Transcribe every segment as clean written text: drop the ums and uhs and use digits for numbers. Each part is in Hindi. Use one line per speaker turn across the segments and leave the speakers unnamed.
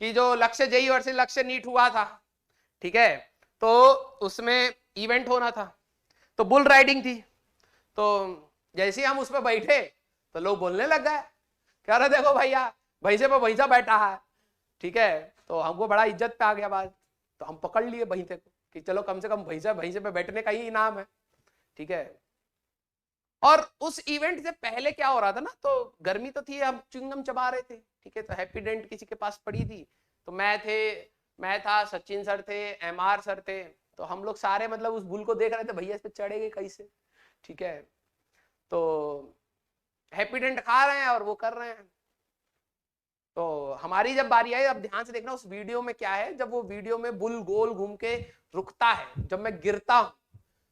कि जो लक्ष्य जेई वर्सेस लक्ष्य नीट हुआ था, ठीक है, तो उसमें इवेंट होना था, तो बुल राइडिंग थी। तो जैसे ही हम उस पर बैठे तो लोग बोलने लग गए, कह रहे देखो भैया भैंसे पे भैंसा बैठा है, ठीक है। तो हमको बड़ा इज्जत पे आ गया बात, तो हम पकड़ लिए भैंसे को कि चलो कम से कम भैंसे पे बैठने का ही इनाम है, ठीक है। और उस इवेंट से पहले क्या हो रहा था ना, तो गर्मी तो थी, हम च्युइंगम चबा रहे थे, ठीक है। तो हैप्पी डेंट किसी के पास पड़ी थी, तो मैं था, सचिन सर थे, एमआर सर थे, तो हम लोग सारे मतलब उस बुल को देख रहे थे, भैया इस पे चढ़ेंगे कैसे, ठीक है। तो हैप्पी डेंट खा रहे हैं और वो कर रहे हैं। तो हमारी जब बारी आई, अब ध्यान से देखना उस वीडियो में क्या है, जब वो वीडियो में बुल गोल घूम के रुकता है, जब मैं गिरता हूं,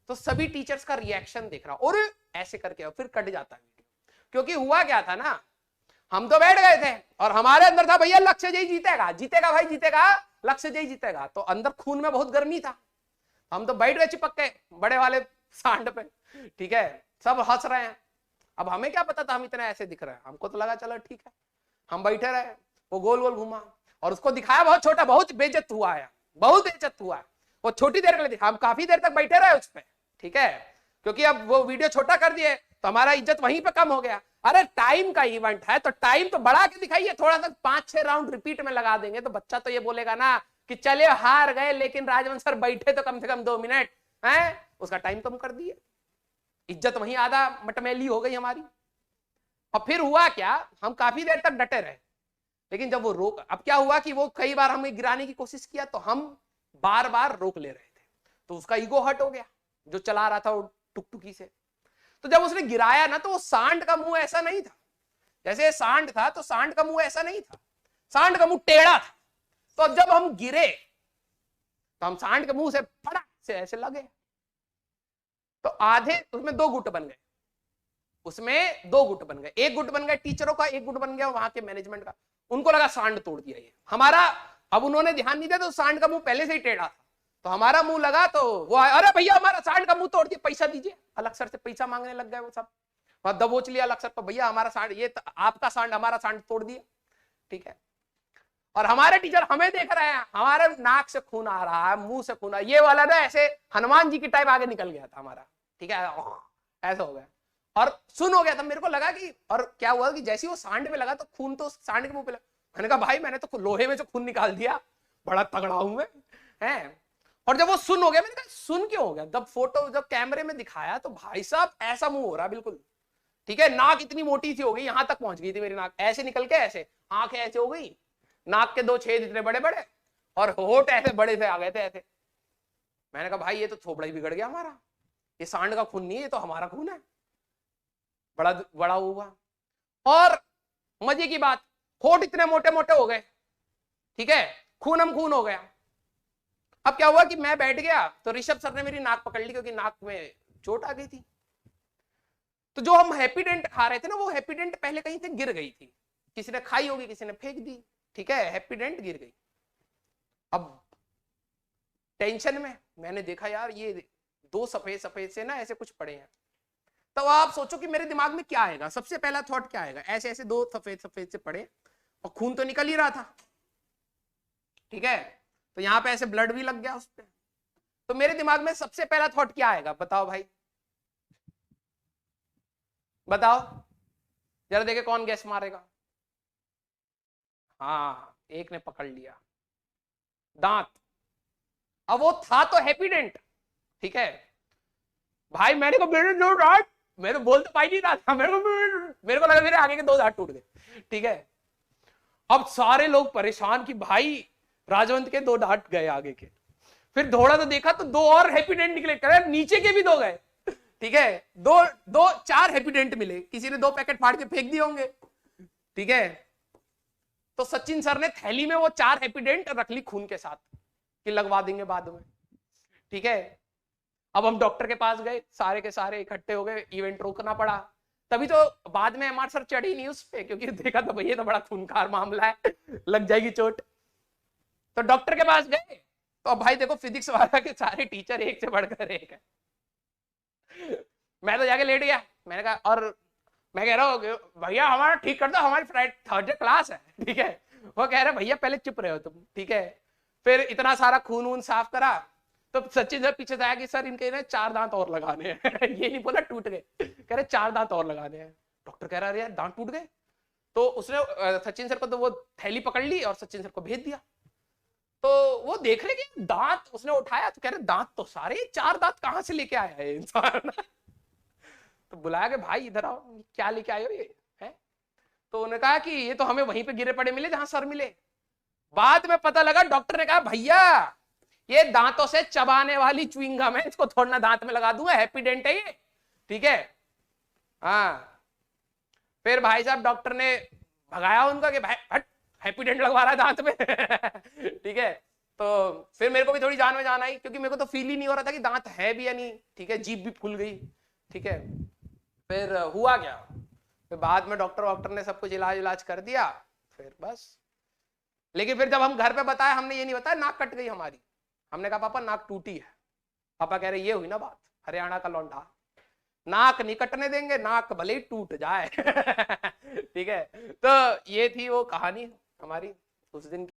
तो सभी टीचर्स का रिएक्शन देख रहा और ऐसे करके फिर कट जाता है वीडियो। क्योंकि हुआ क्या था ना, हम तो बैठ गए थे और हमारे अंदर था भैया लक्ष्य जय जीतेगा, जीतेगा भाई जीतेगा, लक्ष्य जय जीतेगा। तो अंदर खून में बहुत गर्मी था, हम तो बैठ गए चिपक के बड़े वाले सांड पे, ठीक है। सब हंस रहे हैं, अब हमें क्या पता था हम इतना ऐसे दिख रहे हैं, हमको तो लगा चलो ठीक है, हम बैठे रहे। वो गोल गोल घुमा और उसको दिखाया बहुत छोटा, बहुत बेइज्जत हुआ है, बहुत बेइज्जत हुआ है। वो छोटी देर के लिए दिखा, हम काफी देर तक बैठे रहे उस पर, ठीक है, क्योंकि अब वो वीडियो छोटा कर दिए तो हमारा इज्जत वहीं पे कम हो गया। अरे टाइम का इवेंट है तो टाइम तो बढ़ा के दिखाइए, थोड़ा सा 5-6 राउंड रिपीट में लगा देंगे तो बच्चा तो ये बोलेगा ना कि चले हार गए लेकिन राजवंश सर बैठे तो कम से कम 2 मिनट है, उसका टाइम कम कर दिए, इज्जत वहीं आधा मटमैली हो गई हमारी। और फिर हुआ क्या, हम काफी देर तक डटे रहे, लेकिन जब वो रोक, अब क्या हुआ कि वो कई बार हमें गिराने की कोशिश किया तो हम बार बार रोक ले रहे थे, तो उसका ईगो हर्ट हो गया जो चला रहा था वो टुकटुकी से। तो जब उसने गिराया ना, तो वो सांड का मुंह ऐसा नहीं था, जैसे सांड था तो सांड का मुंह ऐसा नहीं था, सांड का मुंह टेढ़ा था। तो जब हम गिरे तो हम सांड के मुंह से फड़क से ऐसे लगे, तो आधे उसमें 2 गुट बन गए, उसमें 2 गुट बन गए, एक गुट बन गया टीचरों का, एक गुट बन गया वहां के मैनेजमेंट का। उनको लगा सांड तोड़ दिया ये हमारा, अब उन्होंने ध्यान नहीं दिया तो सांड का मुंह पहले से ही टेढ़ा था, तो हमारा मुंह लगा तो वो अरे भैया हमारा सांड का मुंह तोड़ दिया, पैसा दीजिए। अलग सर से पैसा मांगने लग गए वो सब, दबोच लिया अलग सर पर, भैया हमारा सांड, ये आपका सांड हमारा सांड तोड़ दिया, ठीक है। और हमारे टीचर हमें देख रहे हैं, हमारे नाक से खून आ रहा है, मुंह से खून आ, ये वाला ना ऐसे हनुमान जी की टाइप आगे निकल गया था हमारा, ठीक है, ऐसा हो गया और सुन हो गया था। मेरे को लगा कि, और क्या हुआ कि जैसे वो सांड में लगा तो खून तो सांड के मुंह पे लगा, मैंने कहा भाई मैंने तो लोहे में से खून निकाल दिया, बड़ा तगड़ा हूं मैं, है। और जब वो सुन हो गया, मैंने कहा सुन क्यों हो गया, जब फोटो जब कैमरे में दिखाया तो भाई साहब ऐसा मुंह हो रहा बिल्कुल, ठीक है, नाक इतनी मोटी सी हो गई, यहां तक पहुंच गई थी मेरी नाक, ऐसे निकल के ऐसे, आंखें ऐसे हो गई, नाक के 2 छेद इतने बड़े बड़े और होठ ऐसे बड़े से आ गए थे ऐसे। मैंने कहा भाई ये तो थोबड़ा ही बिगड़ गया हमारा, ये सांड का खून नहीं है, ये तो हमारा खून है, बड़ा बड़ा हुआ। और मजे की बात, होठ इतने मोटे मोटे हो गए, ठीक है, खून हम खून हो गया। अब क्या हुआ कि मैं बैठ गया तो ऋषभ सर ने मेरी नाक पकड़ ली, क्योंकि नाक में चोट आ गई थी। तो जो हम हैप्पी डेंट खा रहे थे ना, वो हैप्पी डेंट पहले कहीं से गिर गई थी, किसी ने खाई होगी, किसी ने फेंक दी, ठीक है, हैप्पी डेंट गिर गई। अब टेंशन में मैंने देखा यार ये 2 सफेद सफेद से ना ऐसे कुछ पड़े हैं, तो आप सोचो कि मेरे दिमाग में क्या आएगा, सबसे पहला थॉट क्या आएगा, ऐसे ऐसे 2 सफेद सफेद से पड़े और खून तो निकल ही रहा था, ठीक है, तो यहां पे ऐसे ब्लड भी लग गया उस पर, तो मेरे दिमाग में सबसे पहला थॉट क्या आएगा, बताओ भाई, बताओ जरा देखे कौन गैस मारेगा। हाँ एक ने पकड़ लिया, दांत। अब वो था तो हैप्पी डेंट, ठीक है भाई, मैंने को मेरे 2 दांत, मैं तो बोल तो पाई नहीं रहा था, मेरे को लगा मेरे आगे के 2 दांत टूट गए, ठीक है। अब सारे लोग परेशान कि भाई राजवंत के 2 दांत गए आगे के, फिर थोड़ा तो देखा तो 2 और हैप्पी डेंट निकले, करे नीचे के भी 2 गए, ठीक है, 4 हैप्पी डेंट मिले, किसी ने 2 पैकेट फाड़ के फेंक दिए होंगे, ठीक है। तो सचिन सर ने थैली में वो 4 हैप्पी डेंट रख ली खून के साथ कि लगवा देंगे बाद में, ठीक है। अब हम डॉक्टर के पास गए, सारे के सारे इकट्ठे हो गए, इवेंट रोकना पड़ा, तभी तो बाद में एमआर सर चढ़ी नहीं उस पे, क्योंकि देखा तो भैया तो बड़ा खूनखार मामला है, लग जाएगी चोट। तो डॉक्टर के पास गए, तो अब भाई देखो फिजिक्स वाला के सारे टीचर एक से बढ़कर एक है, मैं तो जाके लेट गया, मैंने कहा, और मैं कह रहा हूँ भैया हमारा ठीक कर दो, हमारी थर्सडे क्लास है, ठीक है, वो कह रहे भैया पहले चुप रहे हो तुम, ठीक है। फिर इतना सारा खून वून साफ करा, तो सचिन सर पीछे से आया कि सर इनके ना 4 दांत और लगाने हैं। ये नहीं बोला टूट गए, कह रहे 4 दांत और लगाने हैं। डॉक्टर कह रहा है यार दांत टूट गए। तो उसने सचिन सर को तो वो थैली पकड़ ली और सचिन सर को भेज दिया। तो वो देख रहे कि दांत, उसने उठाया तो कह रहे दांत तो सारे, 4 दांत कहां से लेके आया है इंसान। तो बुलाया कि भाई इधर आओ, क्या लेके आए हो ये है। तो उन्होंने कहा कि ये तो हमें वहीं पे गिरे पड़े मिले जहां सर मिले। बाद में पता लगा, डॉक्टर ने कहा भैया ये दांतों से चबाने वाली च्युइंग गम है, इसको थोड़ा ना दांत में लगा दूंगा, हैप्पीडेंट है ये, ठीक है। हाँ, फिर भाई साहब डॉक्टर ने भगाया उनका कि भाई हट, हैप्पीडेंट लगवा रहा है दांत में। ठीक है। तो फिर मेरे को भी थोड़ी जान में जान आई, क्योंकि मेरे को तो फील ही नहीं हो रहा था कि दांत है भी या नहीं, ठीक है। जीभ भी फूल गई, ठीक है। फिर हुआ क्या, फिर बाद में डॉक्टर ने सब कुछ इलाज कर दिया, फिर बस। लेकिन फिर जब हम घर पे बताया, हमने ये नहीं बताया नाक कट गई हमारी। हमने कहा पापा नाक टूटी है। पापा कह रहे ये हुई ना बात, हरियाणा का लौंडा, नाक नहीं कटने देंगे, नाक भले ही टूट जाए। ठीक है। तो ये थी वो कहानी हमारी उस दिन की।